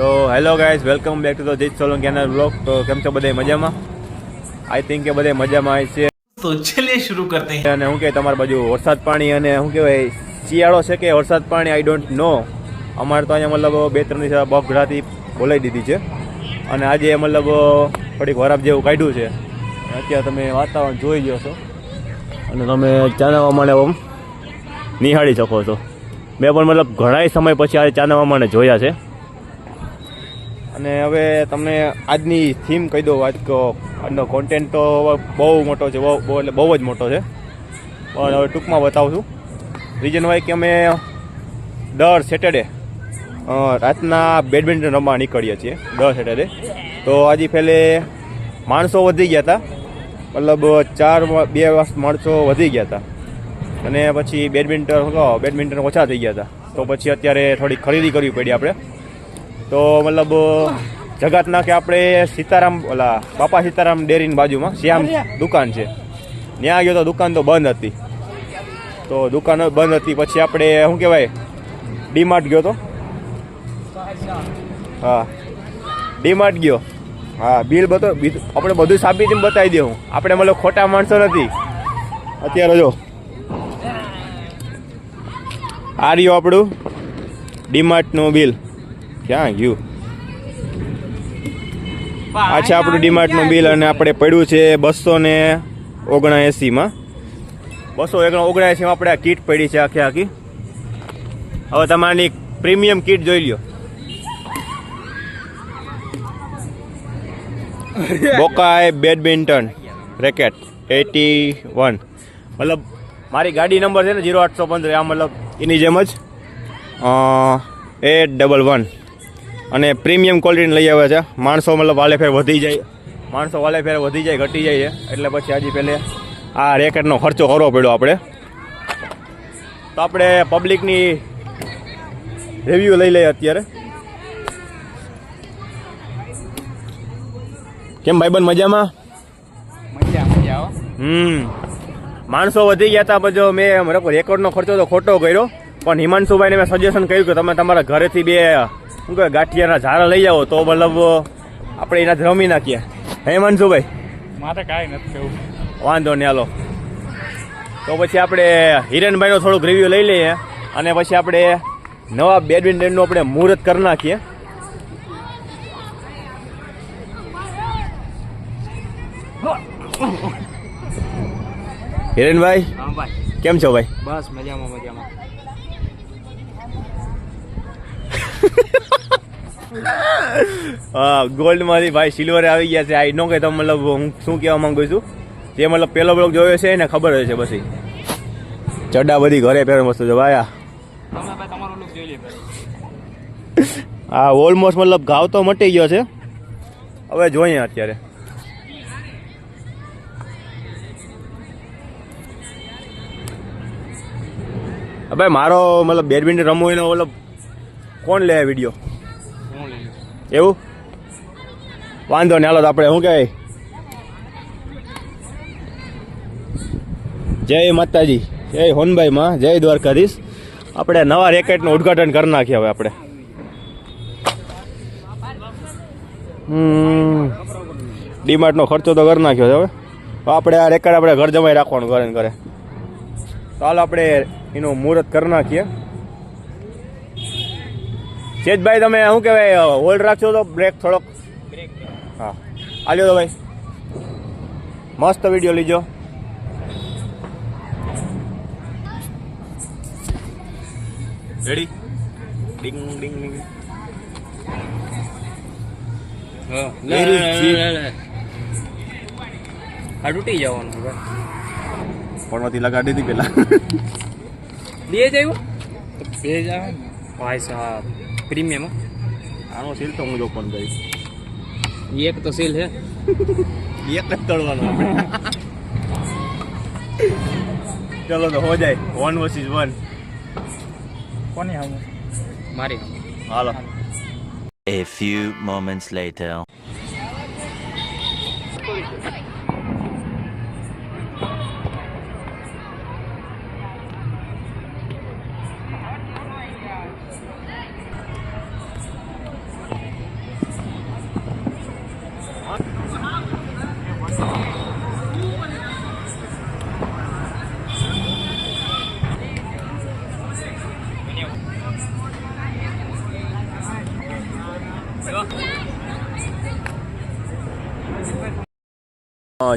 તો hello guys, welcome back to the જીત Solanki vlog. તો કેમ છો બધા મજામાં? આઈ થિંક કે બધા મજામાં આવી છે. તો ચલિए शुरू करते हैं. અને શું કે તમારી બાજુ વરસાદ પાણી અને શું કહેવાય શિયાળો છે કે વરસાદ પાણી, આઈ ડોન્ટ નો. અમારે તો અહીંયા મતલબ 2-3 દિવસ બગડાથી બોલાવી દીધી છે અને આજે મતલબ થોડીક વરાપ જેવું કાઢ્યું છે. અત્યારે તમે વાતાવરણ જોઈ લો છો અને તમે ચાના માણે આમ નિહાળી શકો છો. મેં પણ મતલબ ઘણા સમય પછી આજે ચાના માણે જોયા છે. અને હવે તમને આજની થીમ કહી દઉં. આજનો કોન્ટેન્ટ તો બહુ મોટો છે, એટલે બહુ જ મોટો છે, પણ હવે ટૂંકમાં બતાવું છું. રીઝન હોય કે અમે દર સેટરડે રાતના બેડમિન્ટન રમવા નીકળીએ છીએ દર સેટરડે. તો આજે પહેલે માણસો વધી ગયા હતા, મતલબ 2 માણસો વધી ગયા હતા અને પછી બેડમિન્ટન ઓછા થઈ ગયા હતા. તો પછી અત્યારે થોડી ખરીદી કરવી પડી આપણે. તો મતલબ જગતના કે આપણે સીતારામ બાપા સીતારામ ડેરીની બાજુમાં શ્યામ દુકાન છે, ત્યાં ગયો તો દુકાન તો બંધ હતી. તો દુકાન બંધ હતી પછી આપણે શું કહેવાય ડીમાર્ટ ગયો તો. હા, ડીમાર્ટ ગયો. હા, બિલ આપણે બધું સાબિતી બતાવી દઉં. આપણે મતલબ ખોટા માણસો નથી. અત્યારે જો આ રહ્યું આપણું ડીમાર્ટનું બિલ. ક્યાં ગયું? આ છે આપણું ડીમાર્ટનું બિલ અને આપણે પડ્યું છે 279 279 આપણે આ કીટ પડી છે આખી. હવે તમારી પ્રીમિયમ કીટ જોઈ લ્યો. બોકાય બેડમિન્ટન રેકેટ 81. મતલબ મારી ગાડી નંબર છે ને 0815. આ મતલબ એની જેમ જ 811 અને પ્રીમિયમ ક્વોલિટીને લઈ આવે છે. માણસો મતલબ વાલે ફેર વધી જાય, ઘટી જાય છે. એટલે પછી આજે પહેલે આ રેકેટનો ખર્ચો કરવો પડ્યો આપણે. તો આપણે પબ્લિકની રિવ્યૂ લઈ લઈએ અત્યારે. કેમ ભાઈબંધ મજામાં? મજા. માણસો વધી ગયા હતા, પછી મેં રેકોર્ડનો ખર્ચો તો ખોટો કર્યો. પણ હિમાંશુભાઈને મેં સજેશન કર્યું કે તમે તમારા ઘરેથી 2 શું કહેવાય ગાંઠિયાના ઝારા લઈ આવો તો મતલબ આપણે એનાથી રમી નાખીએ. હે હિમાંશુભાઈ? મારે કાંઈ નથી કેવું. વાંધો નહીં, હાલો. તો પછી આપણે હિરેનભાઈનો થોડુંક રિવ્યૂ લઈ લઈએ અને પછી આપણે નવા બેડમિન્ટનનું આપણે મુહૂર્ત કરી નાખીએ. હિરેનભાઈ હા ભાઈ, કેમ છો ભાઈ? બસ મજામાં. હા, ગોલ્ડમાંથી ભાઈ સિલ્વરે આવી ગયા છે. આ નો કે તમે મતલબ હું શું કહેવા માંગુ છું, જે મતલબ પહેલો બ્લોગ જોયો છે એને ખબર હોય છે. પછી ચડા બધી ઘરે પહેરવાની વસ્તુ છે ભાઈ. તમારો લુક જોઈ લે. હા, ઓલમોસ્ટ મતલબ ઘાવ તો મટી ગયો છે. હવે જોઈએ અત્યારે. ભાઈ મારો મતલબ બેડમિન્ટન રમવું એનો મતલબ કોણ લે વિડીયો? એવું વાંધો નહીં, હાલો. તો આપણે શું કહેવાય જય માતાજી, જય હોનભાઈ માં, જય દ્વારકાધીશ. આપણે નવા રેકેટનું ઉદઘાટન કરી નાખીએ હવે આપણે. ડીમાર્ટનો ખર્ચો તો કરી નાખ્યો છે. હવે આપણે આ રેકેટ આપણે ઘર જમાઈ રાખવાનું ઘરે. તો હાલ આપણે એનું મુહૂર્ત કરી નાખીએ. ચેતભાઈ તમે શું કહેવાય હોલ્ડ રાખશો તો બ્રેક થોડોક. હા, આલ્યો તો ભાઈ, મસ્ત વિડીયો લીજો. રેડી? ડિંગ ડિંગ ડિંગ. આ તૂટી જવાનું ફોનમાંથી લગાડી દીધી પેલા. બે જ આવે ભાઈ સાહેબ પ્રીમિયમ. આનો સીલ તો હું જો પણ ગઈ. એક તો સીલ છે, એક જ તળવાનો આપણે. ચલો તો હો જાય 1 vs 1. કોની આવું? મારી. હાલો. A few moments later.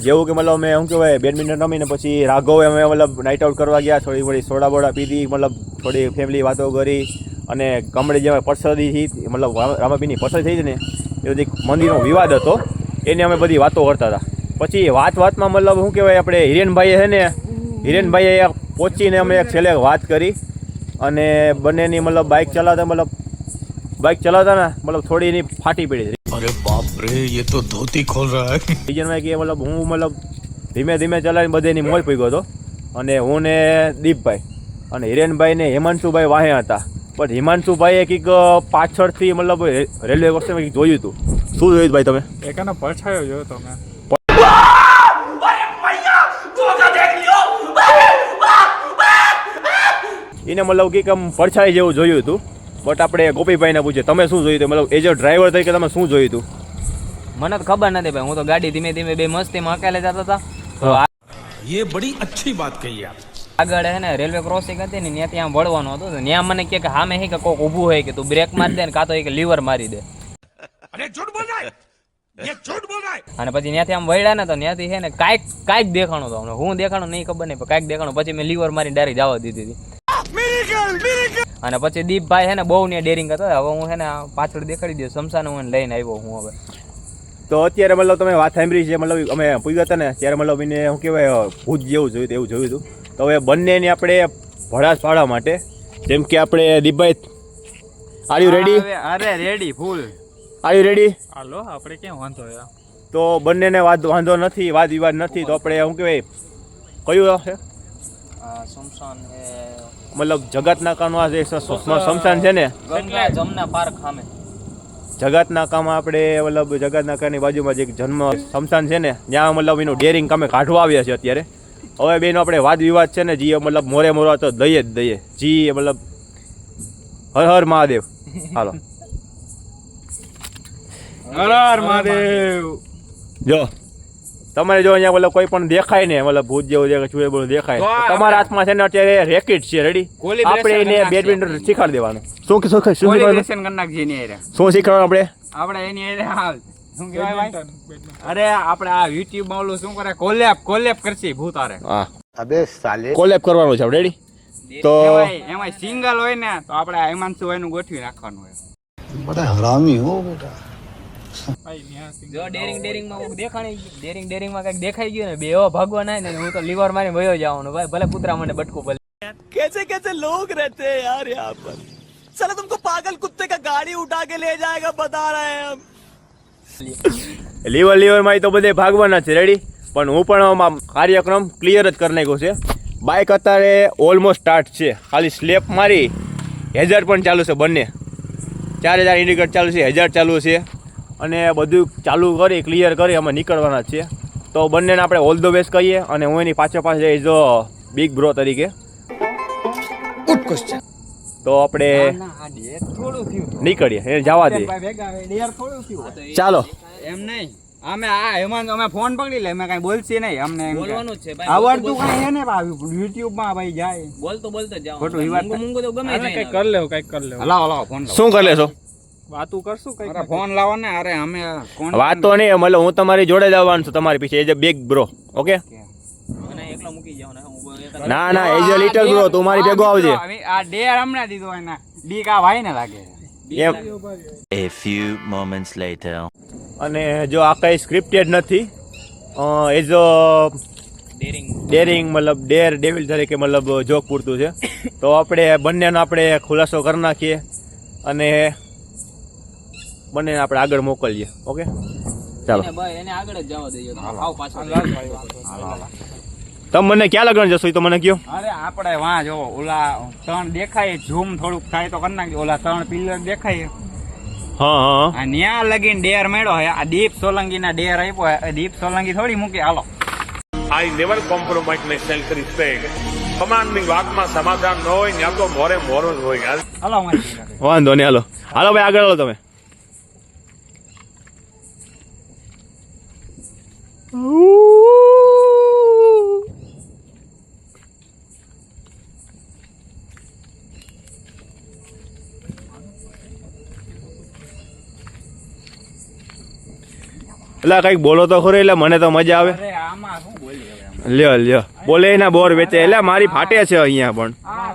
જેવું કે મતલબ અમે શું કહેવાય બેડમિન્ટન રમીને પછી રાઘવે અમે મતલબ નાઇટ આઉટ કરવા ગયા, થોડી થોડી સોડા બોડા પીધી, મતલબ થોડી ફેમિલી વાતો કરી અને કમળે જે પરસદી થઈ મતલબ રામાપીની પરસદી થઈ હતી ને એ બધી મંદિરનો વિવાદ હતો, એની અમે બધી વાતો કરતા હતા. પછી વાતમાં મતલબ શું કહેવાય આપણે હિરેનભાઈએ છે ને હિરેનભાઈએ પહોંચીને અમે એક છેલ્લે વાત કરી અને બંનેની મતલબ બાઇક ચલાવતા ને મતલબ થોડી એની ફાટી પડી. अरे बाप रे ये तो धोती खोल रहा है. રીજનમાં કે મતલબ હું મતલબ ધીમે ધીમે ચલાવીને બધેની મોજ પડી હતો અને હું ને દીપભાઈ અને હિરેનભાઈ ને હિમાંશુભાઈ વાહે હતા. પણ હિમાંશુભાઈએ કંઈક પાછળથી મતલબ રેલવે ક્રોસિંગ કંઈક જોયું હતું. શું જોયું ભાઈ તમે? એકાનો પડછાયો જોયો તો મેં. એને મતલબ કંઈક આમ પડછાઈ જેવું જોયું હતું. બટ આપણે ગોપીભાઈને પૂછીએ તમે શું જોયું હતું, મતલબ એઝ અ ડ્રાઈવર તરીકે તમે શું જોયું હતું? મને તો ખબર નથી ભાઈ, હું તો ગાડી ધીમે ધીમે બે મસ્તીમાં અકેલે જતા હતા. તો ये बड़ी अच्छी बात कही आप. આગળ હે ને રેલવે ક્રોસિંગ હતી ને ત્યાંથી આમ વળવાનું હતું, ત્યાં મને કે સામે હે કે કોક ઊભું હોય કે તું બ્રેક મારી દે ને કાં તો કે લીવર મારી દે. अरे झूठ बोल रहा है, ये झूठ बोल रहा है. અને પછી ત્યાંથી આમ વળ્યા ને તો ત્યાંથી છે ને કાંઈક દેખાણું તો અમને, હું દેખાણું નહીં ખબર નહીં, પણ કાંઈક દેખાણું. પછી મેં લીવર મારી ડાયરેક્ટ જવા દીધી હતી. અને પછી દીપભાઈ છે ને બહુ ને ડેરિંગ હતો. હવે હું છે ને પાછળ દેખાડી દઉં સમસાને હું લઈને આવ્યો હું હવે. તો અત્યારે મતલબ તમે વાત સાંભળી છે, મતલબ અમે પૂછ્યા હતા ને ત્યારે મતલબ એને શું કહેવાય ભૂત જેવું જોયું હતું એવું જોયું હતું. તો હવે બંનેને આપણે ભડાસ પાડવા માટે જેમ કે આપણે દીપભાઈ આર યુ રેડી? અરે રેડી ફૂલ. Are you ready? હાલો આપણે ક્યાં વાંધો યાર. તો બંનેને વાંધો નથી, વાદ વિવાદ નથી. તો આપણે શું કહેવાય કયું છે સમસાન મતલબ જગતનાકાનું આ જે શમશાન છે ને જમના પાર્ક સામે જગતનાકામાં આપણે મતલબ જગતનાકાની બાજુમાં જે જન્મ શમશાન છે ને ત્યાં મતલબ એનું ડેરિંગ અમે કાઢવા આવ્યા છે અત્યારે. હવે બેનો આપણે વાદ વિવાદ છે ને જી મતલબ મોરે તો દઈએ જ દઈએ જી મતલબ હર હર મહાદેવ. હાલો હર મહાદેવ. જો તમારે જો અહીંયા મતલબ કોઈ પણ દેખાય ને મતલબ ભૂત જેવું દેખાય ચૂહે બોલું દેખાય તો તમારા હાથમાં છે ને અત્યારે રેકેટ છે રેડી, આપણે એને બેડમિન્ટન શીખવાડી દેવાનું. શું શીખવાડવાનું? શું શીખવાડવાનું આપણે એની એને હાલ શું કહેવાય ભાઈ? અરે આપણે આ YouTube માં ઓલું શું કરે કોલેપ કરશે ભૂત આરે. હા અબે સાલે કોલેબ કરવાનું છે રેડી. તો એમાં સિંગલ હોય ને તો આપણે હિમાંશુ ભાઈ નું ગોઠવી નાખવાનું હોય. बड़ा हरामी हो बेटा. જો ડેરિંગ માં ડેરિંગ માં કઈક દેખાઈ ગયું ને બે એવો ભગવાન આય ને હું તો લીવર મારી વયો જવાનું ભાઈ, ભલે કૂતરા મને બટકું ભલે. कैसे लोग रहते हैं यार यहाँ पर. साला तुमको पागल कुत्ते का गाड़ी उठा के ले जाएगा बता रहे हैं हम. લીવર માં તો બધે ભાગવાના છે રેડી. પણ હું પણ કાર્યક્રમ ક્લિયર જ કરી નાખ્યો છે. બાઇક અત્યારે ઓલમોસ્ટ સ્ટાર્ટ છે, ખાલી સ્લેપ મારી હેઝાર્ડ પણ ચાલુ છે, બંને 4000 ઇન્ડિકેટર ચાલુ છે, હેઝાર્ડ ચાલુ છે અને બધું ચાલુ કરી ક્લિયર કરી અમે નીકળવાના છીએ. તો બંનેને આપણે ઓલ ધ બેસ્ટ કહીએ અને હું એની પાછળ એઝ અ બિગ બ્રો તરીકે તો આપણે નીકળીએ, એને જવા દઈએ. ચાલો એમ નહીં અમે આ હેમાંશ અમે ફોન પકડી લે, અમે કઈ બોલશે નહીં, અમને એમ બોલવાનું જ છે ભાઈ. આવડતું કઈ છે ને YouTube માં ભાઈ જાય બોલતો જાવ. ખોટું વિવાદ મૂંગું તો ગમે કઈ જાય. કર લેવો કઈક કર લેવો. હલાવો ફોન શું કરી લેશો? વાતું કરશું કઈ. અરે ફોન લાવો ને. અરે અમે કોણ વાતો નહીં, મતલબ હું તમારી જોડે જ આવવાનું છું, તમારી પીછે as a big bro. Okay મને એકલો મૂકી જાવ ને હું ના ના એઝ અ લિટલ બ્રો તું મારી ભેગો આવજે. આ ડેર હમણાં દીધો એના ડીક આ ભાઈ ને લાગે એમ. A few moments later. અને જો આ કઈ સ્ક્રિપ્ટેડ નથી, એઝ અ ડેરિંગ મતલબ ડેવિલ તરીકે મતલબ જોક પૂરતું છે. તો આપણે બંનેનો આપણે ખુલાસો કરી નાખીએ અને બંનેને આપણે આગળ મોકલીએ. ઓકે ચાલો એને આગળ જ જવા દઈએ. આવ પાછળ. તમે મને ક્યાં લગન જશો એ તો મને કયો. અરે આપણે વાં જો ઓલા 3 દેખાય, ઝૂમ થોડુંક થાય તો કરી નાખજો. ઓલા 3 પિલર દેખાય હા હા આ ન્યા લગીને ડેર મેળો હે. આ દીપ સોલંકી ના ડેર આપ્યો. દીપ સોલંકી થોડી મૂકી. હાલો I never compromise my self-respect. કમાન્ડની વાતમાં સમાધાન ન હોય ત્યાં તો મોરે જ હોય. હાલો વાંધો નહીં. હાલો હાલો ભાઈ આગળ હાલો તમે. એટલે કંઈક બોલો તો ખરો, એટલે મને તો મજા આવે. અરે આમાં શું બોલી હવે આમાં? લ્યો લ્યો, બોલે એના બોર વેચે, એટલે મારી ફાટે છે અહીંયા પણ. આ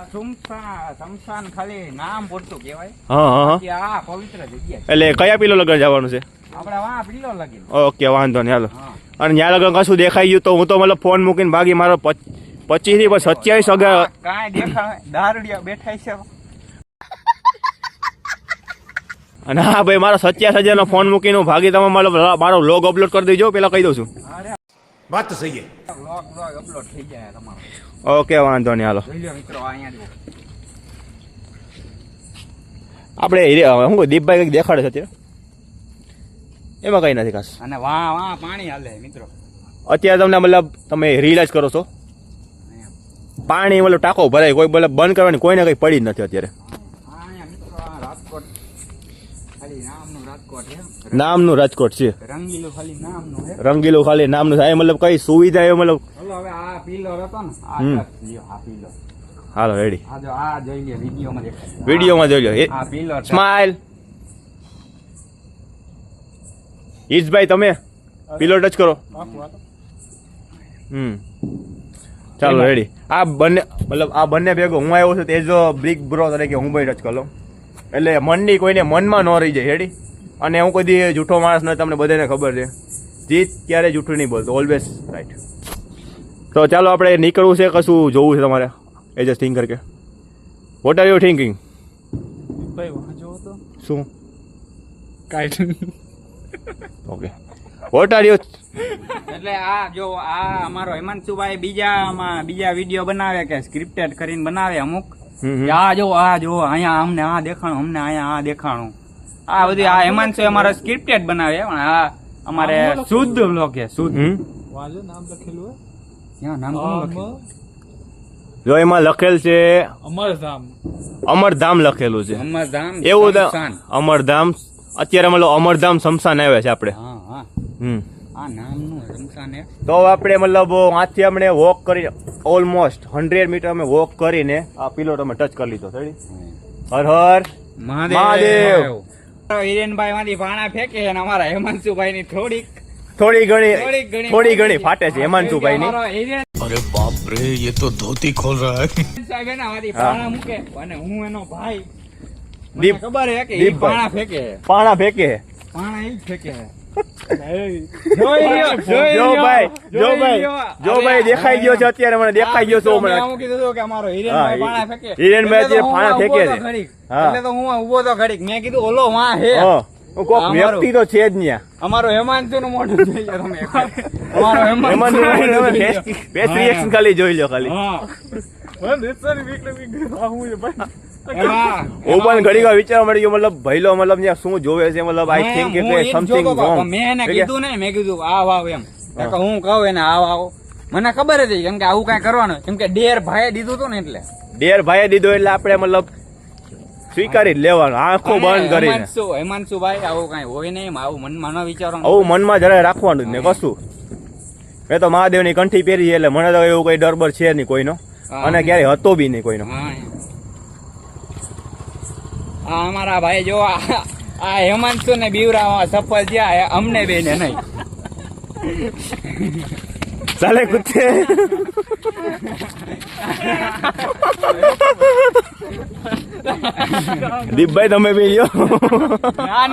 શમશાન ખાલી નામ પૂરતું કહેવાય. હા હા હા. કે આ પવિત્ર જગ્યા છે. એટલે કયા પિલો લગન જવાનું છે? આપણે વાં પીલો લાગી. ઓકે, વાંધો નહીં, હાલો. હા. અને ત્યાં લગન કશું દેખાઈ ગયું તો હું તો મતલબ ફોન મૂકીને ભાગી, મારો 25 થી 27 અગા. કાંઈ દેખાય દારૂડિયા બેઠા છે. અને હા ભાઈ, મારો 27,000 નો ફોન મૂકીને હું ભાગી, તમે મારો વ્લોગ અપલોડ કરી દેજો, પેલા કહી દઉં છું. बात तो सही है. વ્લોગ અપલોડ થઈ જાય તમારો. ઓકે, વાંધો નહીં, હાલો. જોઈ લો મિત્રો અહીંયા જુઓ. આપણે શું કહું, દીપભાઈ કંઈક દેખાડે છે અત્યારે, એમાં કંઈ નથી ખાસ. અને વાં પાણી હાલે મિત્રો. અત્યારે તમને મતલબ તમે રીલ જ કરો છો, પાણી મતલબ ટાંકો ભરાય, કોઈ મતલબ બંધ કરવાની કોઈને કંઈ પડી જ નથી અત્યારે. અહીંયા મિત્રો આ રાજકોટ ખાલી નામનું રાજકોટ છે. નામનું રાજકોટ છે, રંગીલું ખાલી નામનું છે. રંગીલું ખાલી નામનું છે. આ મતલબ કઈ સુવિધા એ મતલબ. ચલો હવે આ પીલો હતો ને આ હમ. લ્યો, આ પીલો. હાલો રેડી, આ જો આ જોઈ લે વિડીયોમાં દેખાય. વિડીયોમાં જોઈ લો. આ પીલો છે. સ્માઈલ. ઈશભાઈ તમે પિલો ટચ કરો. ચાલો રેડી. આ બંને મતલબ આ બંને ભેગો હું આવ્યો છું તે જો બ્રિક બ્રો તરીકે હું ભાઈ ટચ કરી લઉં, એટલે મનની કોઈને મનમાં ન રહી જાય. રેડી. અને હું કોઈ દી જૂઠો માણસ નથી, તમને બધાને ખબર છે. જીત ક્યારે જૂઠું નહીં બોલતો, ઓલવેઝ રાઈટ. તો ચાલો આપણે નીકળવું છે, કશું જોવું છે તમારે એજ થિંક કરકે. What are you thinking? ભાઈ વાં જોવો તો શું? કાઈ ઓકે, વોટ આર યુ? એટલે આ જો આ અમારો હેમાંશુભાઈ બીજા વિડીયો બનાવે કે સ્ક્રિપ્ટેડ કરીને બનાવે અમુક. આ જો અહીંયા અમને આ દેખાણું, અમને અહીંયા આ દેખાણું, આ બધી આ હેમાંશુ અમારો સ્ક્રિપ્ટેડ બનાવે, પણ આ અમારે શુદ્ધ વ્લોગ છે. શુદ્ધ નામ લખેલું જો એમાં લખેલ છે અમરધામ લખેલું છે. અમરધામ એવું તો શમશાન. અમરધામ અત્યારે મતલબ અમરધામ શમશાન આવે છે આપણે. હા હા હમ આ નામનું શમશાન છે. તો આપણે મતલબ આથી અમને વોક કરી ઓલમોસ્ટ 100 મીટર અમે વોક કરીને આ પિલોટ અમે ટચ કરી લીધો. હર હર મહાદેવ. હિરેનભાઈ માંથી પાણા ફેંકે છે અને અમારા હેમાંશુભાઈ ની થોડી ઘણી ફાટે છે હેમાંશુભાઈ ની. अरे बाप रे ये तो धोती खोल रहा है. સાહેબ એના માંથી પાણા મૂકે અને હું એનો ભાઈ. મને દીપ- ખબર છે કે ઈ દીપભાઈ. પાણા ફેંકે છે. પાણા ફેંકે. પાણા ઈ જ ફેંકે છે. જો ભાઈ દેખાઈ ગયો છે અત્યારે, મને દેખાઈ ગયો છે મેં હમણાં. આવું કીધું હતું કે અમારો હા, હિરેનભાઈ પાણા ફેંકે. હિરેનભાઈ એટલે તો હું પાણા ઊભો ફેંકે તો છે. ઘડીક. હા. એટલે તો હું ઉભો તો ઘડીક. મેં કીધું ઓલો વાં હે. હા, કોક અમારું. વ્યક્તિ તો છે જ ન્યા. અમારો હેમાંશુ નું મોઢું જોઈ લો તમે એકવાર. અમારો હેમાંશુભાઈનું હેમાંશુ ફેસ રિએક્શન ખાલી જોઈ લો ખાલી. હા એમાં હું પણ ઘડી વાર વિચારવા મળી ગયો, મતલબ ભઈલો મતલબ ત્યાં શું જોવે છે, મતલબ આઈ થિંક હું કે ઈ જ સમથિંગ જોતો હતો. રોંગ. મેં એને કીધું ને, મેં કીધું આવ આવ એમ. કે હું કહું એને આવ આવો, મને ખબર હતી કેમ કે આવું કઈ કરવાનું, કેમ કે ડેર ભાઈએ દીધું હતું ને એટલે. ડેર ભાઈએ દીધો એટલે આપણે મતલબ સ્વીકારી જ લેવાનું, આંખો બંધ કરીને. હેમાંશુભાઈ આવું કઈ હોય નહીં, આવું મનમાં ન વિચારવાનું. આવું મનમાં જરાય રાખવાનું જ ને કશું. મેં તો મહાદેવની કંઠી પહેરી છે એટલે મને તો એવું કઈ ડર બર છે નહીં કોઈનો, હા. અને ક્યારેય હતો બી નહીં કોઈનો. હા. આ અમારા ભાઈ જો આ હેમાંશુ ને બીવરાવા સફળ થયા, અમને બે ને નહીં. ચાલે કુત્તે. દીપભાઈ તમે બી લ્યો.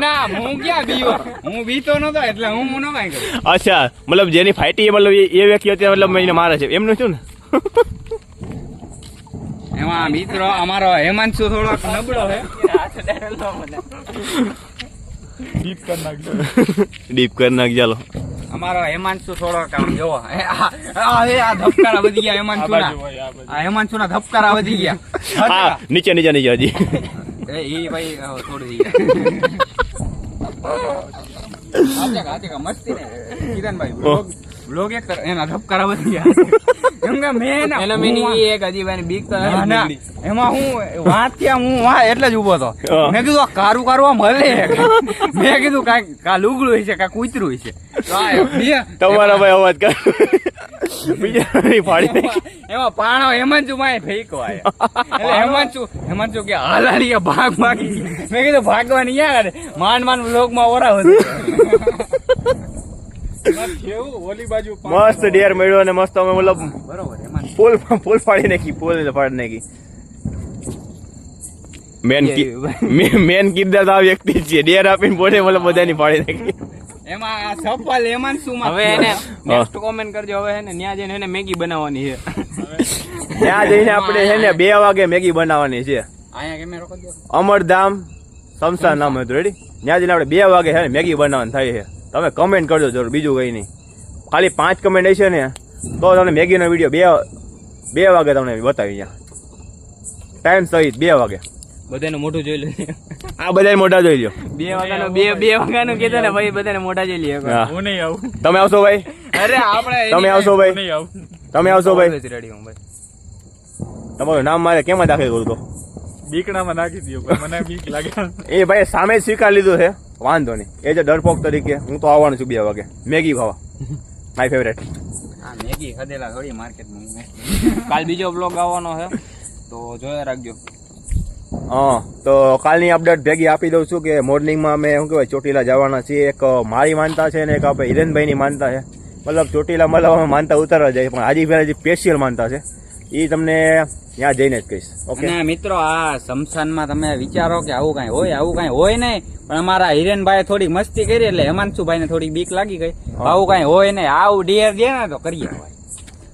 ના હું ક્યાં બીવો, હું બીતો નતો એટલે હું ન કઈ કરું. અચ્છા, મતલબ જેની ફાઈટી મતલબ એ વ્યક્તિ અત્યારે મતલબ એને મારે છે એમનું શું ને. એમાં મિત્રો અમારો હેમાંશુ થોડોક નબળો છે. ડીપ કરી નાખ ચાલો. અમારો હેમાંશુ થોડોક આમ જોવો આ ધબકારા વધી ગયા હેમાંશુના. આ હેમાંશુના ધબકારા વધી ગયા. હા, નીચે હજી. એ ભાઈ થોડી મસ્તી ને કિરણભાઈ બ્લોગ એક એના ધબકારા વધી ગયા. એમ કે મેં એનો meaning ઈ એક અજીબાની બીક તો ના, ના. એમાં હું એટલે જ ઉભો હતો. હા. મેં કીધું આ કારું કારું આમ હલે. મેં કીધું કા લુગડું હોય છે કા કૂતરું હોય છે. તો આ તમારા ભાઈ અવાજ કર. બીજા ફાડી નાખી. એમાં પાણો હેમાંશુ માં ફેંકો આયા. એટલે હેમાંશુ કે હાલાલી ભાગ ભાગી. મેં કીધું ભાગવાની યાર માંડ બ્લોગ માં ઓરા હતું. મસ્ત ડિયર મળ્યો અને મસ્ત અમે મતલબ બરોબર હેમાંશુ ફૂલ ફાડી નાખી ફૂલ ફાડી નાખી. મેન કિરદાર તો આ વ્યક્તિ જ છે, ડિયર આપીને પોતે મતલબ બધાની ફાડી નાખી. એમાં આ સફળ હેમાંશુમાં હવે એને નેક્સ્ટ કોમેન્ટ કરજો. હવે એને ન્યા જઈને એને મેગી બનાવવાની છે. ત્યાં જઈને આપણે છે ને 2 વાગે મેગી બનાવવાની છે. અહીંયા કેમેરો કરી દો. અમરધામ સમસાન નામ હતું, રેડી? ત્યાં જઈને આપણે 2 વાગે છે ને મેગી બનાવવાની થાય છે. તમે કમેન્ટ કરજો જરૂર, બીજું કંઈ નહીં. ખાલી 5 કમેન્ટ હશે ને તો તમને મેગીનો વિડીયો 2 વાગે તમને બતાવી ત્યાં ટાઈમ સહિત 2 વાગે. બધાને મોઢું જોઈ લે. આ બધા મોઢા જોઈ લો. 2 વાગ્યાનું 2 વાગ્યાનું કીધું ને ભાઈ, બધાને મોઢા જોઈ લે. હા. હું નહીં આવું. તમે આવશો ભાઈ? અરે આપણે તમે આવશો ભાઈ? તમે આવશો ભાઈ? રેડી હું ભાઈ. તમારું નામ મારે કેમાં દાખલ કરું તો? બીકણામાં નાખી દો, મને બીક લાગે. એ ભાઈ સામે જ સ્વીકાર લીધું છે, વાંધો નહીં. એ જે ડરપોક તરીકે હું તો આવવાનું છું 2 વાગે મેગી ખાવા. My favourite. આ મેગી ખદેલા થોડી માર્કેટમાં. કાલ બીજો બ્લોગ આવવાનો છે તો જોયા રાખજો. હા, તો કાલની અપડેટ ભેગી આપી દઉં છું કે મોર્નિંગમાં અમે શું કહેવાય ચોટીલા જવાના છીએ. એક મારી માનતા છે ને એક આપણે હિરેનભાઈની માનતા છે. મતલબ ચોટીલા મતલબ અમે માનતા ઉતરવા જાય, પણ હાજી ફેરા જે સ્પેશિયલ માનતા છે એ તમને ત્યાં જઈને જ કહીશ. ઓકે અને મિત્રો આ શમશાનમાં તમે વિચારો કે આવું કાંઈ હોય નહીં, પણ અમારા હિરેનભાઈ થોડી મસ્તી કરી એટલે હેમાંશુભાઈને થોડી બીક લાગી ગઈ. આવું કાંઈ હોય નહીં, આવું ડિયર દે ને તો કરીએ ભાઈ.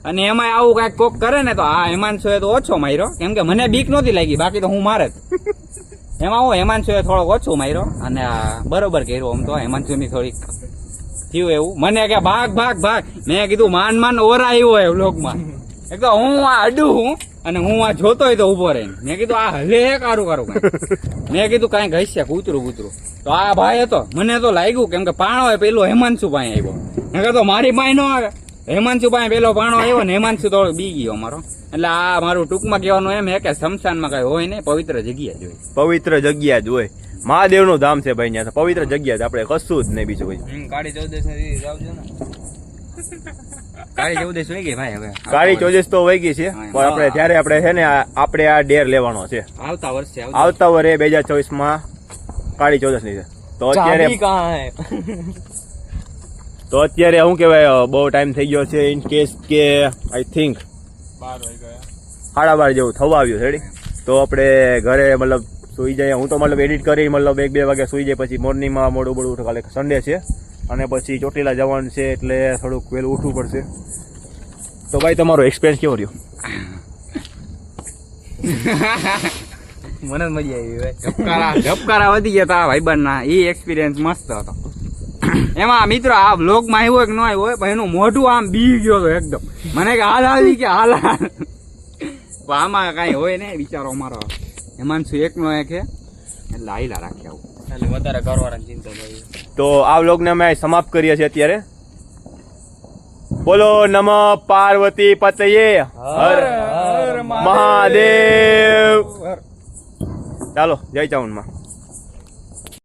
અને એમાં આવું કાંઈક કોક કરે ને તો આ હેમાંશુએ તો ઓછો માર્યો, કેમ કે મને બીક નહોતી લાગી, બાકી તો હું મારે જ. એમાં હું હેમાંશુએ થોડોક ઓછો માર્યો અને આ બરોબર કર્યું. આમ તો હેમાંશુની થોડીક થયું એવું. મને કે ભાગ મેં કીધું માન ઓરા આવ્યો હોય વ્લોગમાં. એક તો હું આ અડું હું અને હું આ જોતો હોય તો ઉભો રહીને મેં કીધું આ હલે કારું મેં કીધું કાંઈક હશે કૂતરું. તો આ ભાઈ હતો, મને તો લાગ્યું કેમ કે પાણો હોય પેલો હેમાંશુભાઈ આવ્યો. મેં કીધું મારી પાસે ન આવે, હેમાંશુભાઈ પેલો પાણો આવ્યો ને હેમાંશુ થોડો બી ગયો અમારો. એટલે આ મારું ટૂંકમાં કહેવાનું એમ હે કે શમશાનમાં કઈ હોય નહીં, પવિત્ર જગ્યા જ હોય. પવિત્ર જગ્યા જ હોય. મહાદેવનું ધામ છે ભાઈ, ત્યાં પવિત્ર જગ્યા જ, આપણે કશું જ નહીં બીજું ભાઈ. કાળી 14 આવજો ને. કાળી 14 વહી ગઈ ભાઈ. હવે કાળી 14 તો વહી ગઈ છે, પણ આપણે ત્યારે આપણે છે ને આપણે આ ડેર લેવાનો છે આવતા વર્ષે આવતા વર્ષે 2024 માં કાળી 14 ની છે. તો અત્યારે શું કહેવાય બહુ ટાઈમ થઈ ગયો છે. ઇન કેસ કે આઈ થિંક 12:30 જેવું થવા આવ્યું રેડી. તો આપણે ઘરે મતલબ સુઈ જાય. હું તો મતલબ એડિટ કરી મતલબ 1-2 વાગે સુઈ જાય, પછી મોર્નિંગમાં મોડું ઉઠે. કાલે સન્ડે છે અને પછી ચોટીલા જવાનું છે એટલે થોડુંક વહેલું ઉઠવું પડશે. તો ભાઈ તમારો એક્સપિરિયન્સ કેવો રહ્યો? મને મજા આવી ભાઈ. ધબકારા વધી ગયા હતા ભાઈબંધના. એ એક્સપિરિયન્સ મસ્ત હતો. એમાં મિત્રો આ વ્લોગમાં આવ્યો કે ન આવ્યો હોય, પણ એનું મોઢું આમ બી ગયો હતો એકદમ. મને કે હાલ આવી કે હાલ. પણ આમાં કાંઈ હોય ને, વિચારો અમારો હેમાંશુ એકનો એક છે એટલે હાઈલા રાખે આવું. એટલે વધારે કરવાની ચિંતા થઈ. તો આ વ્લોગને અમે સમાપ્ત કરીએ છીએ અત્યારે. બોલો નમઃ પાર્વતી પતયે હર મહાદેવ. ચાલો જય ચાઉનમાં.